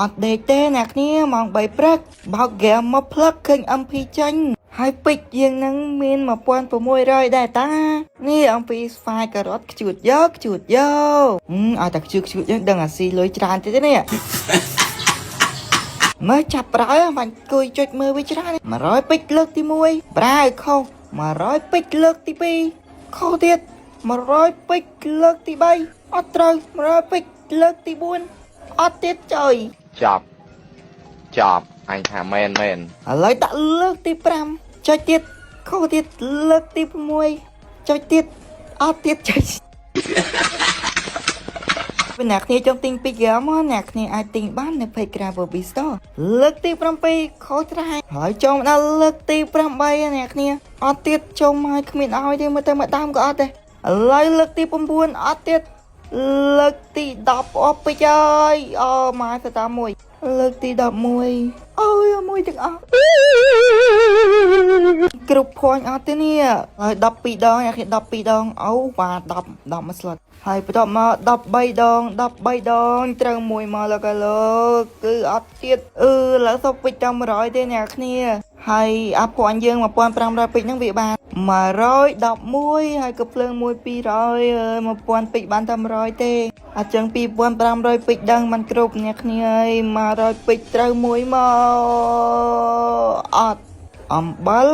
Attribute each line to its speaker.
Speaker 1: អត់ដេកទេអ្នកគ្នាម៉ោង3ព្រឹកបោកហ្គេមមកផ្លឹកឃើញ MP ចាញ់ហើយពេជ្រយើងនឹងមាន1600ដែរតានេះ MP ស្វាយការ៉ុតខ្ជួតយកឲ្យតែខ្ជូតយើងដឹងអាស៊ីលុយច្រើនទៀតទេនេះមើលចាប់ប្រើបាញ់គួយចុចមើលវាច្រើន100ពេជ្រលើកទី1ប្រើខុស100ពេជ្រលើកទី2ខុសទៀត100ពេជ្រលើកទី3អត់ត្រូវ100ពេជ្រលើកទី4អត់ទៀតចុយ
Speaker 2: ចប់អញថាមែន
Speaker 1: ឥឡូវដាក់លើកទី5ចុចទៀតខុសទៀតលើកទី6ចុចទៀតអត់ទៀតចុចអ្នកគ្នាចង់ទិញពីហ្គេមអ្នកគ្នាអាចទិញបាននៅ Page Grab Bobby Store លើកទី7ខុសត្រែហើយចូលដល់លើកទី8អ្នកគ្នាអត់ទៀតចូលមកគ្មានឲ្យទេមើលទៅមកដើមក៏អត់ដែរឥឡូវលើកទី9អត់ទៀតលើកទី10អស់ពេជ្រហើយអូម៉ែស្តាមួយលើកទី11អូយមួយទាំងអស់គ្រប់ភ័ញអត់ទេនេះហើយ12ដងអ្នកគ្នា12ដងអូបាទ10មួយស្លុតហើយបន្ទាប់មក13ដងត្រូវមួយមកលើកគឺអត់ទៀតឡើយសុបពេជ្រតាម100ទេអ្នកគ្នាហើយអាភ័ញយើង1500ពេជ្រហ្នឹងវាបាន111ហើយក៏ភ្លើងមួយ200 1000ពេជ្របានតែ100ទេអញ្ចឹង2500ពេជ្រដឹងมันគ្រប់អ្នកគ្នាហើយ100ពេជ្រត្រូវមួយមកអត់អំបិល